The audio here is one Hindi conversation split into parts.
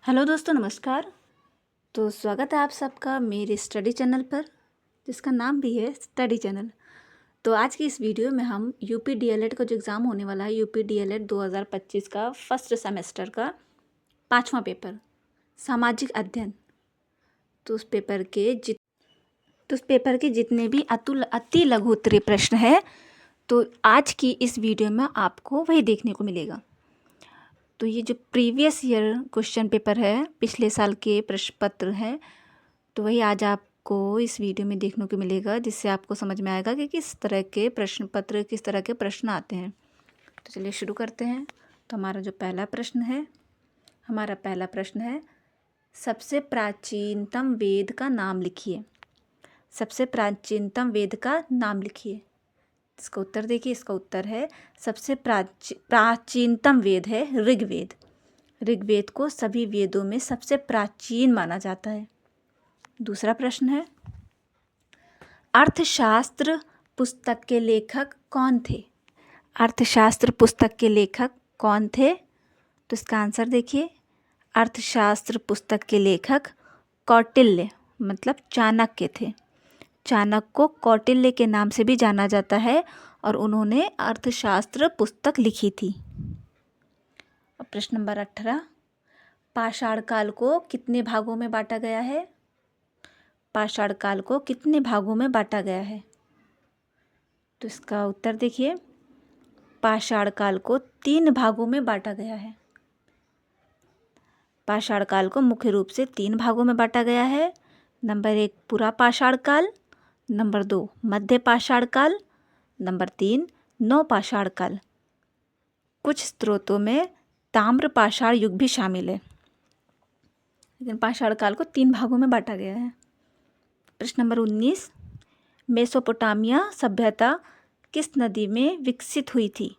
हेलो दोस्तों, नमस्कार। तो स्वागत है आप सबका मेरे स्टडी चैनल पर, जिसका नाम भी है स्टडी चैनल। तो आज की इस वीडियो में हम यूपी डीएलएड का जो एग्ज़ाम होने वाला है, यूपी डीएलएड 2025 का फर्स्ट सेमेस्टर का 5वां पेपर सामाजिक अध्ययन, तो उस पेपर के जितने भी अति लघु उत्तरीय प्रश्न है, तो आज की इस वीडियो में आपको वही देखने को मिलेगा। तो ये जो प्रीवियस ईयर क्वेश्चन पेपर है, पिछले साल के प्रश्न पत्र हैं, तो वही आज आपको इस वीडियो में देखने को मिलेगा, जिससे आपको समझ में आएगा कि किस तरह के प्रश्न पत्र, किस तरह के प्रश्न आते हैं। तो चलिए शुरू करते हैं। तो हमारा पहला प्रश्न है, सबसे प्राचीनतम वेद का नाम लिखिए। सबसे प्राचीनतम वेद का नाम लिखिए। इसका उत्तर देखिए। इसका उत्तर है सबसे प्राचीनतम वेद है ऋग्वेद। ऋग्वेद को सभी वेदों में सबसे प्राचीन माना जाता है। दूसरा प्रश्न है, अर्थशास्त्र पुस्तक के लेखक कौन थे? अर्थशास्त्र पुस्तक के लेखक कौन थे? तो इसका आंसर देखिए। अर्थशास्त्र पुस्तक के लेखक कौटिल्य मतलब चाणक्य थे। चाणक्य को कौटिल्य के नाम से भी जाना जाता है और उन्होंने अर्थशास्त्र पुस्तक लिखी थी। अब प्रश्न नंबर 18, पाषाण काल को कितने भागों में बांटा गया है? पाषाण काल को कितने भागों में बांटा गया है? तो इसका उत्तर देखिए। पाषाण काल को 3 भागों में बांटा गया है। पाषाण काल को मुख्य रूप से 3 भागों में बांटा गया है। नंबर 1 पुरा पाषाण काल, नंबर 2 मध्य पाषाण काल, नंबर 3 नवपाषाण काल। कुछ स्रोतों में ताम्र पाषाण युग भी शामिल है, लेकिन पाषाण काल को 3 भागों में बांटा गया है। प्रश्न नंबर 19, मेसोपोटामिया सभ्यता किस नदी में विकसित हुई थी?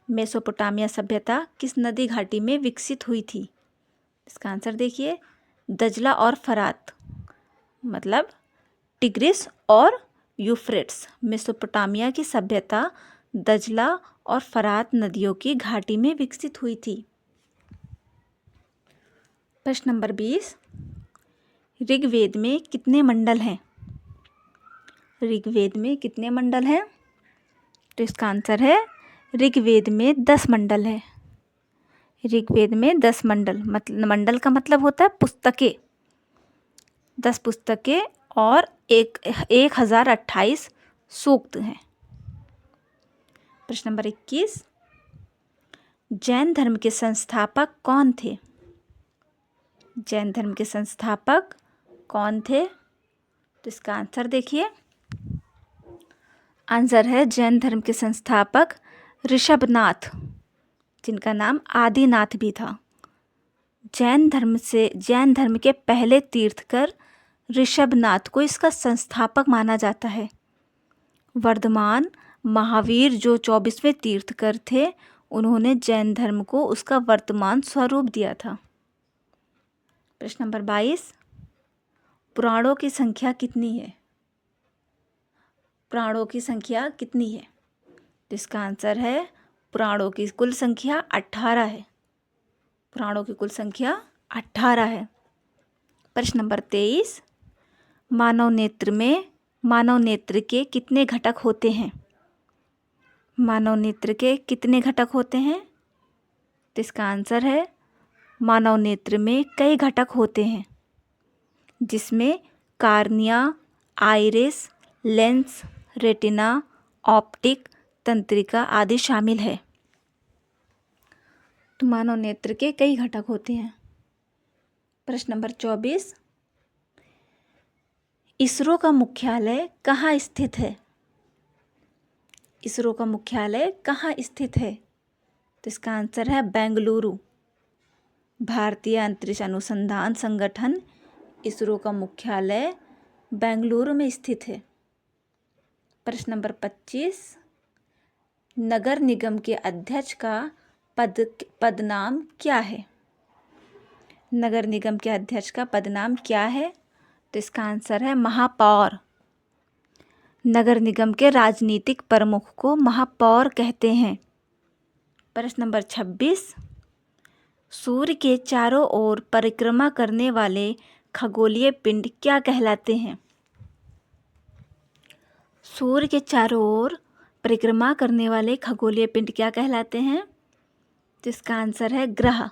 मेसोपोटामिया सभ्यता किस नदी घाटी में विकसित हुई थी? इसका आंसर देखिए। दजला और फरात मतलब टिग्रिस और यूफ्रेट्स। मेसोपोटामिया की सभ्यता दजला और फरात नदियों की घाटी में विकसित हुई थी। प्रश्न नंबर 20, ऋग्वेद में कितने मंडल हैं? ऋग्वेद में कितने मंडल हैं? तो इसका आंसर है ऋग्वेद में 10 मंडल है। ऋग्वेद में 10 मंडल, मतलब मंडल का मतलब होता है पुस्तकें। 10 पुस्तकें और 1028 सूक्त हैं। प्रश्न नंबर 21, जैन धर्म के संस्थापक कौन थे? जैन धर्म के संस्थापक कौन थे? तो इसका आंसर देखिए। आंसर है जैन धर्म के संस्थापक ऋषभनाथ, जिनका नाम आदिनाथ भी था। जैन धर्म के पहले तीर्थकर ऋषभनाथ को इसका संस्थापक माना जाता है। वर्धमान महावीर जो 24वें तीर्थकर थे, उन्होंने जैन धर्म को उसका वर्तमान स्वरूप दिया था। प्रश्न नंबर 22, पुराणों की संख्या कितनी है? पुराणों की संख्या कितनी है? तो इसका आंसर है पुराणों की कुल संख्या 18 है। पुराणों की कुल संख्या 18 है। प्रश्न नंबर 23, मानव नेत्र के कितने घटक होते हैं? मानव नेत्र के कितने घटक होते हैं? तो इसका आंसर है मानव नेत्र में कई घटक होते हैं, जिसमें cornea, iris, lens, retina, optic, तंत्रिका आदि शामिल है। तो मानव नेत्र के कई घटक होते हैं। प्रश्न नंबर 24, इसरो का मुख्यालय कहाँ स्थित है? इसरो का मुख्यालय कहाँ स्थित है? तो इसका आंसर है बेंगलुरु। भारतीय अंतरिक्ष अनुसंधान संगठन इसरो का मुख्यालय बेंगलुरु में स्थित है। प्रश्न नंबर 25, नगर निगम के अध्यक्ष का पद नाम क्या है? नगर निगम के अध्यक्ष का पद नाम क्या है? तो इसका आंसर है महापौर। नगर निगम के राजनीतिक प्रमुख को महापौर कहते हैं। प्रश्न नंबर 26, सूर्य के चारों ओर परिक्रमा करने वाले खगोलीय पिंड क्या कहलाते हैं? सूर्य के चारों ओर परिक्रमा करने वाले खगोलीय पिंड क्या कहलाते हैं? तो इसका आंसर है ग्रह।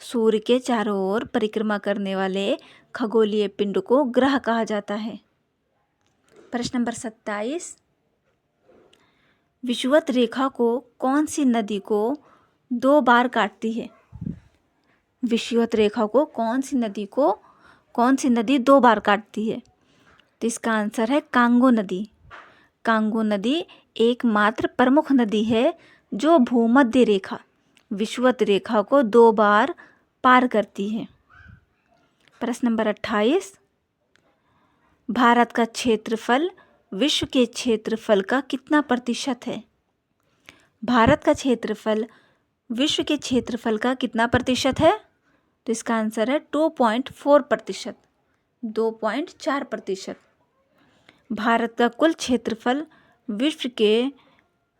सूर्य के चारों ओर परिक्रमा करने वाले खगोलीय पिंड को ग्रह कहा जाता है। प्रश्न नंबर 27, विषुवत रेखा को कौन सी नदी को 2 बार काटती है? विषुवत रेखा को कौन सी नदी 2 बार काटती है? तो इसका आंसर है कांगो नदी। कांगो नदी एकमात्र प्रमुख नदी है जो भूमध्य रेखा विषुवत रेखा को 2 बार पार करती है। प्रश्न नंबर 28, भारत का क्षेत्रफल विश्व के क्षेत्रफल का कितना प्रतिशत है? भारत का क्षेत्रफल विश्व के क्षेत्रफल का कितना प्रतिशत है? तो इसका आंसर है 2.4%, 2.4%। भारत का कुल क्षेत्रफल विश्व के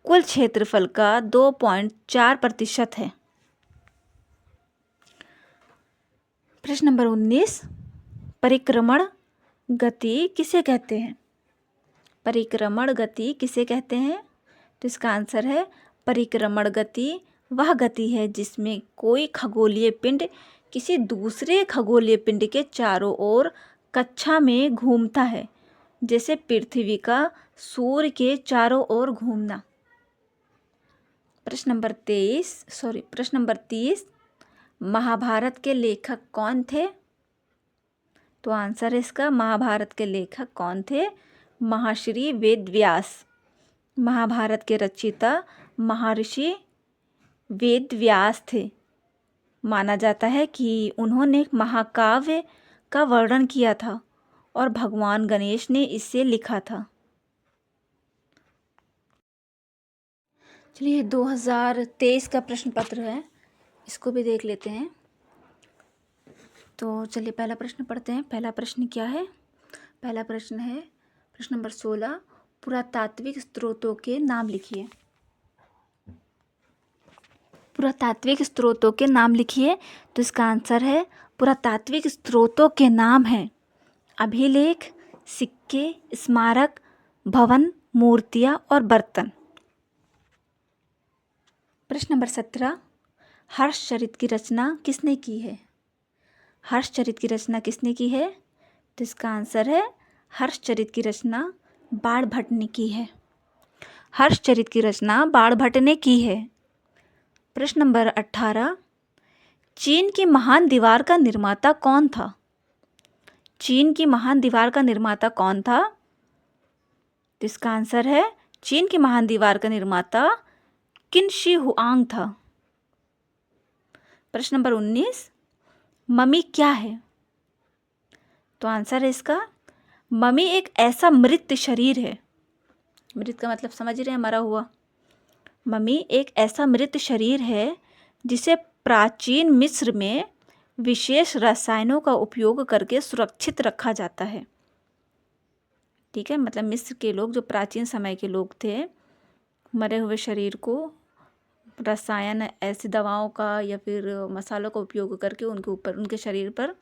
कुल क्षेत्रफल का 2.4% है। प्रश्न नंबर 19, परिक्रमण गति किसे कहते हैं? परिक्रमण गति किसे कहते हैं? तो इसका आंसर है परिक्रमण गति वह गति है जिसमें कोई खगोलीय पिंड किसी दूसरे खगोलीय पिंड के चारों ओर कक्षा में घूमता है, जैसे पृथ्वी का सूर्य के चारों ओर घूमना। प्रश्न नंबर 30, महाभारत के लेखक कौन थे? तो आंसर है इसका, महाभारत के लेखक कौन थे? महर्षि वेदव्यास। महाभारत के रचयिता महर्षि वेदव्यास थे। माना जाता है कि उन्होंने महाकाव्य का वर्णन किया था और भगवान गणेश ने इसे लिखा था। चलिए 2023 का प्रश्न पत्र है, इसको भी देख लेते हैं। तो चलिए पहला प्रश्न पढ़ते हैं। पहला प्रश्न क्या है? पहला प्रश्न है प्रश्न नंबर 16, पुरातात्विक स्रोतों के नाम लिखिए। पुरातात्विक स्रोतों के नाम लिखिए। तो इसका आंसर है पुरातात्विक स्रोतों के नाम हैं अभिलेख, सिक्के, स्मारक, भवन, मूर्तियाँ और बर्तन। प्रश्न नंबर 17, हर्षचरित की रचना किसने की है? हर्षचरित की रचना किसने की है? तो इसका आंसर है हर्षचरित की रचना बाणभट्ट ने की है। हर्षचरित की रचना बाणभट्ट ने की है। प्रश्न नंबर 18, चीन की महान दीवार का निर्माता कौन था? चीन की महान दीवार का निर्माता कौन था? तो इसका आंसर है चीन की महान दीवार का निर्माता किन शी हुआंग था। प्रश्न नंबर 19, ममी क्या है? तो आंसर है इसका, ममी एक ऐसा मृत शरीर है। मृत का मतलब समझ रहे हैं, मरा हुआ। ममी एक ऐसा मृत शरीर है जिसे प्राचीन मिस्र में विशेष रसायनों का उपयोग करके सुरक्षित रखा जाता है। ठीक है, मतलब मिस्र के लोग, जो प्राचीन समय के लोग थे, मरे हुए शरीर को रसायन, ऐसी दवाओं का या फिर मसालों का उपयोग करके उनके ऊपर, उनके शरीर पर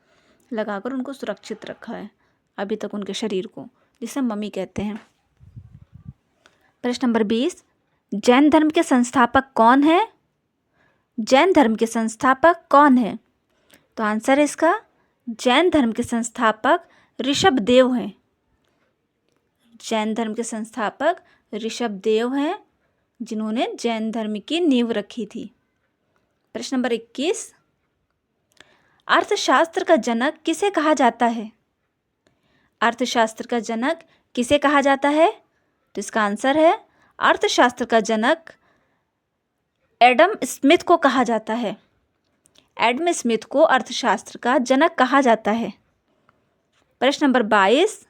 लगाकर उनको सुरक्षित रखा है अभी तक उनके शरीर को, जिसे मम्मी कहते हैं। प्रश्न नंबर 20, जैन धर्म के संस्थापक कौन है? जैन धर्म के संस्थापक कौन है? तो आंसर है इसका, जैन धर्म के संस्थापक ऋषभदेव हैं। जैन धर्म के संस्थापक ऋषभदेव हैं, जिन्होंने जैन धर्म की नींव रखी थी। प्रश्न नंबर 21, अर्थशास्त्र का जनक किसे कहा जाता है? अर्थशास्त्र का जनक किसे कहा जाता है? तो इसका आंसर है, अर्थशास्त्र का जनक एडम स्मिथ को कहा जाता है। एडम स्मिथ को अर्थशास्त्र का जनक कहा जाता है। प्रश्न नंबर 22,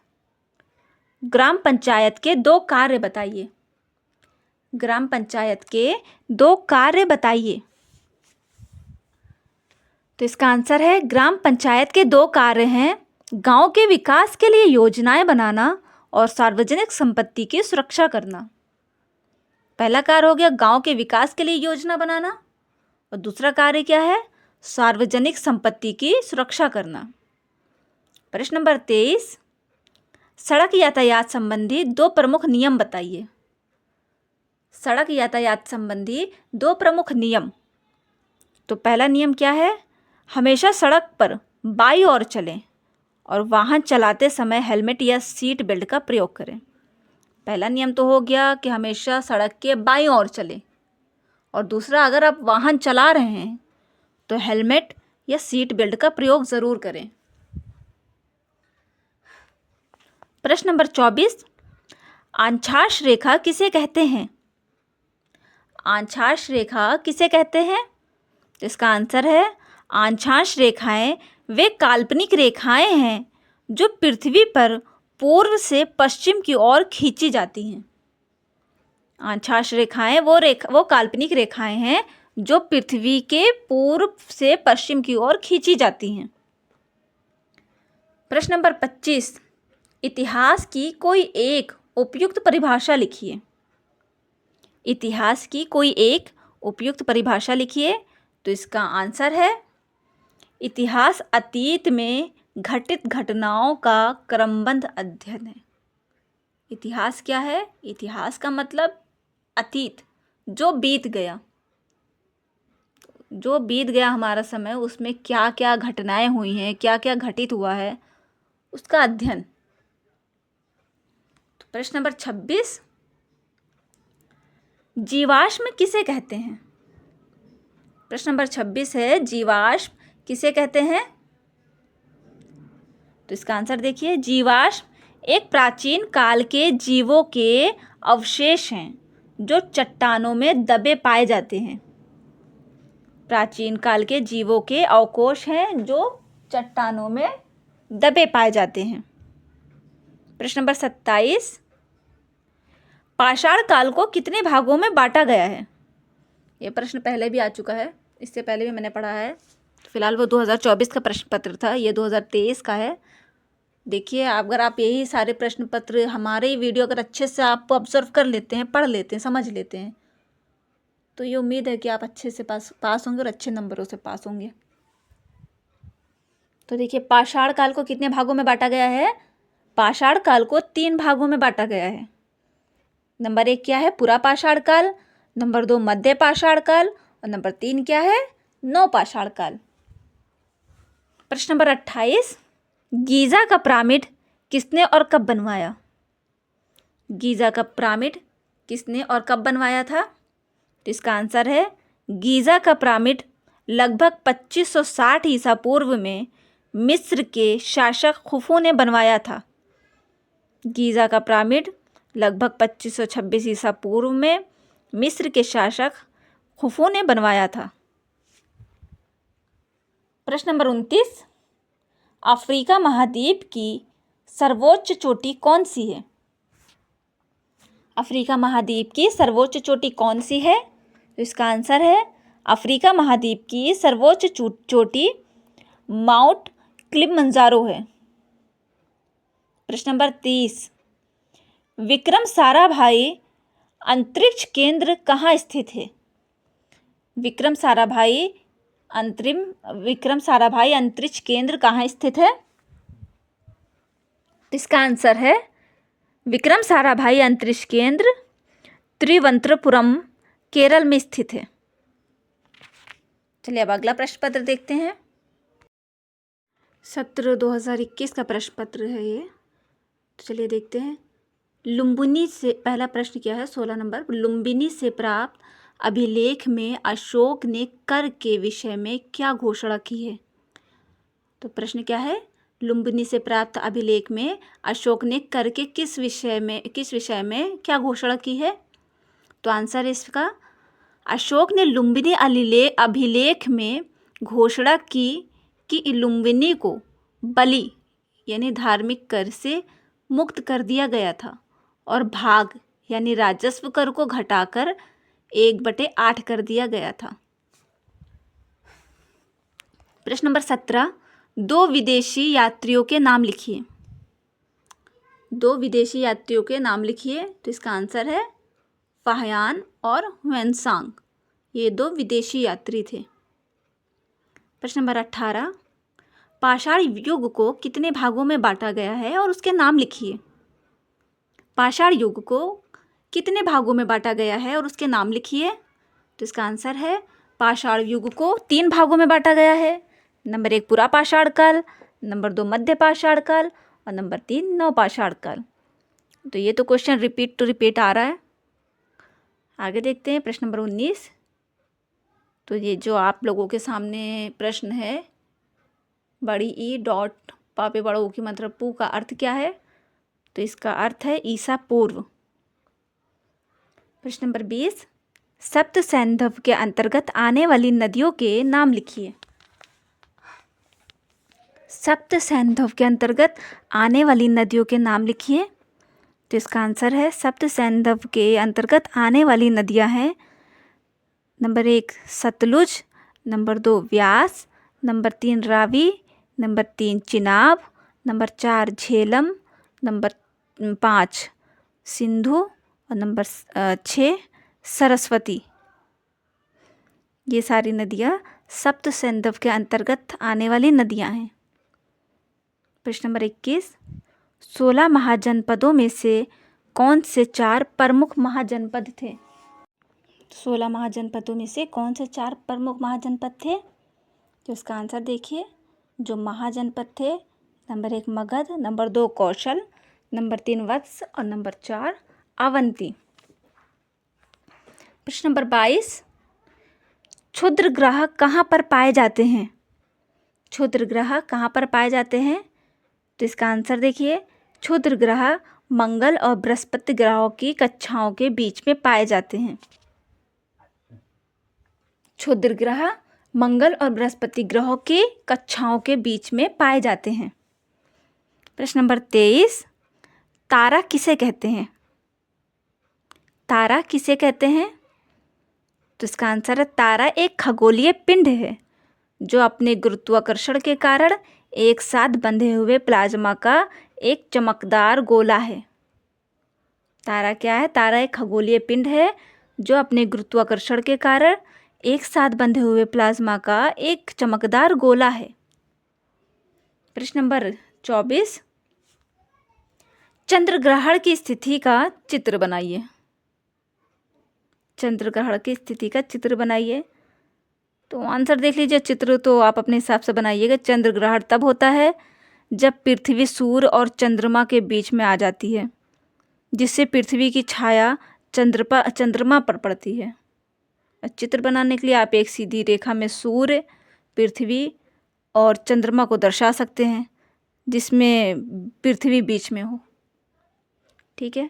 ग्राम पंचायत के 2 कार्य बताइए। ग्राम पंचायत के 2 कार्य बताइए। तो इसका आंसर है, ग्राम पंचायत के 2 कार्य हैं गांव के विकास के लिए योजनाएं बनाना और सार्वजनिक संपत्ति की सुरक्षा करना। पहला कार्य हो गया गांव के विकास के लिए योजना बनाना, और दूसरा कार्य क्या है? सार्वजनिक संपत्ति की सुरक्षा करना। प्रश्न नंबर 23, सड़क यातायात संबंधी 2 प्रमुख नियम बताइए। सड़क यातायात संबंधी 2 प्रमुख नियम। तो पहला नियम क्या है? हमेशा सड़क पर बाईं ओर चलें और वाहन चलाते समय हेलमेट या सीट बेल्ट का प्रयोग करें। पहला नियम तो हो गया कि हमेशा सड़क के बाईं ओर चलें, और दूसरा, अगर आप वाहन चला रहे हैं तो हेलमेट या सीट बेल्ट का प्रयोग ज़रूर करें। प्रश्न नंबर 24, आंछाश रेखा किसे कहते हैं? आंछाश रेखा किसे कहते हैं? तो इसका आंसर है, आंछाश रेखाएं वे काल्पनिक रेखाएं हैं जो पृथ्वी पर पूर्व से पश्चिम की ओर खींची जाती हैं। आंछाश रेखाएं वो काल्पनिक रेखाएं हैं जो पृथ्वी के पूर्व से पश्चिम की ओर खींची जाती हैं। प्रश्न नंबर 25, इतिहास की कोई एक उपयुक्त परिभाषा लिखिए। इतिहास की कोई एक उपयुक्त परिभाषा लिखिए। तो इसका आंसर है, इतिहास अतीत में घटित घटनाओं का क्रमबद्ध अध्ययन है। इतिहास क्या है? इतिहास का मतलब अतीत, जो बीत गया, हमारा समय, उसमें क्या क्या घटनाएं हुई हैं, क्या क्या घटित हुआ है, उसका अध्ययन। तो प्रश्न नंबर 26, जीवाश्म किसे कहते हैं? प्रश्न नंबर 26 है, जीवाश्म किसे कहते हैं? तो इसका आंसर देखिए, जीवाश्म एक प्राचीन काल के जीवों के अवशेष हैं जो चट्टानों में दबे पाए जाते हैं। प्राचीन काल के जीवों के अवशेष हैं जो चट्टानों में दबे पाए जाते हैं। प्रश्न नंबर 27, पाषाण काल को कितने भागों में बांटा गया है? ये प्रश्न पहले भी आ चुका है, इससे पहले भी मैंने पढ़ा है। फिलहाल वो 2024 का प्रश्न पत्र था, ये 2023 का है। देखिए, अगर आप यही सारे प्रश्न पत्र हमारे ही वीडियो अगर अच्छे से आप ऑब्जर्व कर लेते हैं, पढ़ लेते हैं, समझ लेते हैं, तो ये उम्मीद है कि आप अच्छे से पास होंगे और अच्छे नंबरों से पास होंगे। तो देखिए, पाषाण काल को कितने भागों में बांटा गया है? पाषाण काल को 3 भागों में बांटा गया है। नंबर 1 क्या है? पुरा पाषाण काल। नंबर 2 मध्य पाषाण काल। और नंबर 3 क्या है? नव पाषाण काल। प्रश्न नंबर 28, गीज़ा का पिरामिड किसने और कब बनवाया? गीज़ा का पिरामिड किसने और कब बनवाया था? तो इसका आंसर है, गीज़ा का पिरामिड लगभग 2560 ईसा पूर्व में मिस्र के शासक खुफू ने बनवाया था। गीज़ा का पिरामिड लगभग 2526 ईसा पूर्व में मिस्र के शासक खुफू ने बनवाया था। प्रश्न नंबर 29, अफ्रीका महाद्वीप की सर्वोच्च चोटी कौन सी है? अफ्रीका महाद्वीप की सर्वोच्च चोटी कौन सी है? तो इसका आंसर है, अफ्रीका महाद्वीप की सर्वोच्च चोटी माउंट किलिमंजारो है। प्रश्न नंबर 30, विक्रम साराभाई अंतरिक्ष केंद्र कहाँ स्थित है? विक्रम साराभाई अंतरिक्ष केंद्र कहाँ स्थित है? इसका आंसर है, विक्रम साराभाई अंतरिक्ष केंद्र त्रिवंतपुरम, केरल में स्थित है। चलिए अब अगला प्रश्न पत्र देखते हैं। सत्र 2021 का प्रश्न पत्र है ये। तो चलिए देखते हैं। लुम्बिनी से, पहला प्रश्न क्या है? 16 नंबर, लुम्बिनी से प्राप्त अभिलेख में अशोक ने कर के विषय में क्या घोषणा की है? तो प्रश्न क्या है? लुम्बिनी से प्राप्त अभिलेख में अशोक ने कर के किस विषय में क्या घोषणा की है? तो आंसर है इसका, अशोक ने लुम्बिनी अभिलेख में घोषणा की कि लुम्बिनी को बलि यानी धार्मिक कर से मुक्त कर दिया गया था और भाग यानी राजस्व कर को घटाकर 1/8 कर दिया गया था। प्रश्न नंबर 17, 2 विदेशी यात्रियों के नाम लिखिए। 2 विदेशी यात्रियों के नाम लिखिए। तो इसका आंसर है, फाहियान और ह्वेनसांग। ये 2 विदेशी यात्री थे। प्रश्न नंबर 18, पाषाण युग को कितने भागों में बांटा गया है और उसके नाम लिखिए। पाषाण युग को कितने भागों में बांटा गया है और उसके नाम लिखिए। तो इसका आंसर है पाषाण युग को 3 भागों में बांटा गया है। नंबर 1 पुरा पाषाण काल, नंबर 2 मध्य पाषाण काल और नंबर 3 नव पाषाण काल। तो ये तो क्वेश्चन रिपीट टू रिपीट आ रहा है। आगे देखते हैं प्रश्न नंबर 19। तो ये जो आप लोगों के सामने प्रश्न है, बड़ी ई डॉट पापे बड़ा ऊ की मतलब पू का अर्थ क्या है? तो इसका अर्थ है ईसा पूर्व। प्रश्न नंबर 20, सप्त सैंधव के अंतर्गत आने वाली नदियों के नाम लिखिए। सप्त सैंधव के अंतर्गत आने वाली नदियों के नाम लिखिए। तो इसका आंसर है सप्त सैंधव के अंतर्गत आने वाली नदियां हैं number 1 Sutlej, number 2 Beas, number 3 Ravi, number 3 Chenab, number 4 Jhelum, number 5 Sindhu और नंबर 6 सरस्वती। ये सारी नदियाँ सप्त सैंधव के अंतर्गत आने वाली नदियाँ हैं। प्रश्न नंबर 21, 16 महाजनपदों में से कौन से 4 प्रमुख महाजनपद थे? 16 महाजनपदों में से कौन से 4 प्रमुख महाजनपद थे? तो इसका आंसर देखिए, जो महाजनपद थे, नंबर 1 मगध, नंबर 2 कौशल, नंबर 3 वत्स और नंबर 4 अवंती। प्रश्न नंबर 22, क्षुद्र ग्रह कहाँ पर पाए जाते हैं? क्षुद्र ग्रह कहाँ पर पाए जाते हैं? तो इसका आंसर देखिए, क्षुद्र ग्रह मंगल और बृहस्पति ग्रहों की कक्षाओं के बीच में पाए जाते हैं। क्षुद्र ग्रह मंगल और बृहस्पति ग्रहों की कक्षाओं के बीच में पाए जाते हैं। प्रश्न नंबर 23, तारा किसे कहते हैं? तारा किसे कहते हैं? तो इसका आंसर है तारा एक खगोलीय पिंड है जो अपने गुरुत्वाकर्षण के कारण एक साथ बंधे हुए प्लाज्मा का एक चमकदार गोला है। तारा क्या है? तारा एक खगोलीय पिंड है जो अपने गुरुत्वाकर्षण के कारण एक साथ बंधे हुए प्लाज्मा का एक चमकदार गोला है। प्रश्न नंबर 24, चंद्र ग्रहण की स्थिति का चित्र बनाइए। चंद्र ग्रहण की स्थिति का चित्र बनाइए। तो आंसर देख लीजिए, चित्र तो आप अपने हिसाब से बनाइएगा। चंद्र ग्रहण तब होता है जब पृथ्वी सूर्य और चंद्रमा के बीच में आ जाती है, जिससे पृथ्वी की छाया चंद्रमा पर पड़ती है। चित्र बनाने के लिए आप एक सीधी रेखा में सूर्य, पृथ्वी और चंद्रमा को दर्शा सकते हैं, जिसमें पृथ्वी बीच में हो। ठीक है,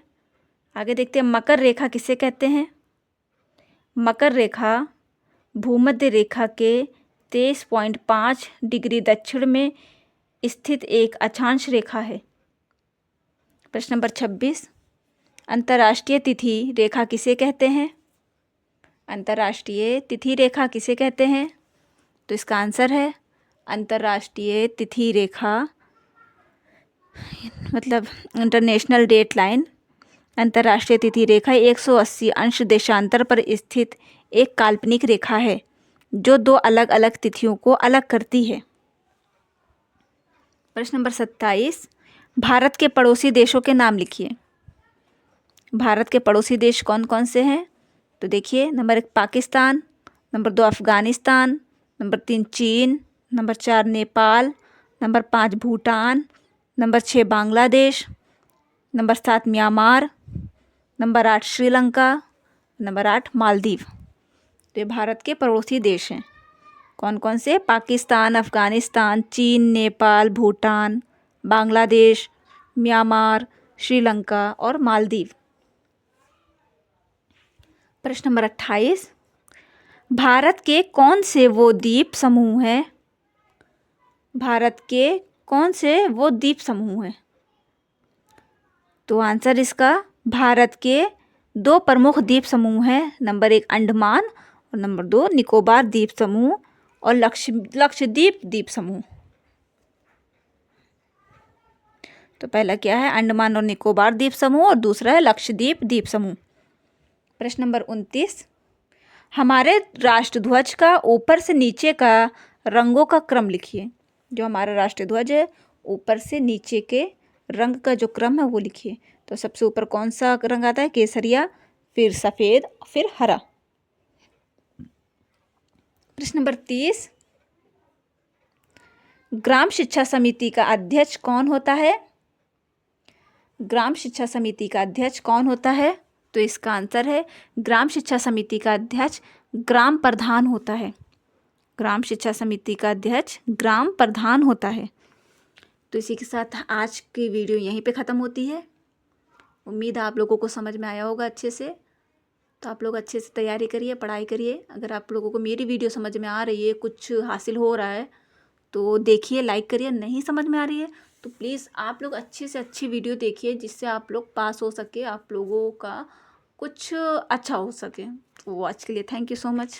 आगे देखते हैं, मकर रेखा किसे कहते हैं? मकर रेखा भूमध्य रेखा के 23.5 डिग्री दक्षिण में स्थित एक अक्षांश रेखा है। प्रश्न नंबर 26, अंतर्राष्ट्रीय तिथि रेखा किसे कहते हैं? अंतर्राष्ट्रीय तिथि रेखा किसे कहते हैं? तो इसका आंसर है अंतर्राष्ट्रीय तिथि रेखा मतलब इंटरनेशनल डेट लाइन। अंतर्राष्ट्रीय तिथि रेखा 180 अंश देशांतर पर स्थित एक काल्पनिक रेखा है जो 2 अलग अलग तिथियों को अलग करती है। प्रश्न नंबर 27, भारत के पड़ोसी देशों के नाम लिखिए। भारत के पड़ोसी देश कौन कौन से हैं? तो देखिए, number 1 Pakistan, number 2 Afghanistan, number 3 चीन, number 4 Nepal, number 5 Bhutan, number 6 Bangladesh, number 7 Myanmar, number 8 Sri Lanka, number 8 Maldives. तो ये भारत के पड़ोसी देश हैं। कौन कौन से? पाकिस्तान, अफ़गानिस्तान, चीन, नेपाल, भूटान, बांग्लादेश, म्यांमार, श्रीलंका और मालदीव। प्रश्न नंबर 28, भारत के कौन से वो द्वीप समूह हैं? भारत के कौन से वो द्वीप समूह हैं? तो आंसर इसका, भारत के 2 प्रमुख द्वीप समूह हैं। नंबर 1 अंडमान और नंबर 2 निकोबार द्वीप समूह और लक्षद्वीप द्वीप समूह। तो पहला क्या है? अंडमान और निकोबार द्वीप समूह और दूसरा है लक्षद्वीप द्वीप समूह। प्रश्न नंबर 29, हमारे राष्ट्रध्वज का ऊपर से नीचे का रंगों का क्रम लिखिए। जो हमारा राष्ट्रीय ध्वज है ऊपर से नीचे के रंग का जो क्रम है वो लिखिए। तो सबसे ऊपर कौन सा रंग आता है? केसरिया, फिर सफ़ेद, फिर हरा। प्रश्न नंबर 30, ग्राम शिक्षा समिति का अध्यक्ष कौन होता है? ग्राम शिक्षा समिति का अध्यक्ष कौन होता है? तो इसका आंसर है ग्राम शिक्षा समिति का अध्यक्ष ग्राम प्रधान होता है। ग्राम शिक्षा समिति का अध्यक्ष ग्राम प्रधान होता है। तो इसी के साथ आज की वीडियो यहीं पे ख़त्म होती है। उम्मीद है आप लोगों को समझ में आया होगा अच्छे से। तो आप लोग अच्छे से तैयारी करिए, पढ़ाई करिए। अगर आप लोगों को मेरी वीडियो समझ में आ रही है, कुछ हासिल हो रहा है तो देखिए, लाइक करिए। नहीं समझ में आ रही है तो प्लीज़ आप लोग अच्छी से अच्छी वीडियो देखिए, जिससे आप लोग पास हो सके, आप लोगों का कुछ अच्छा हो सके। तो आज के लिए थैंक यू सो मच।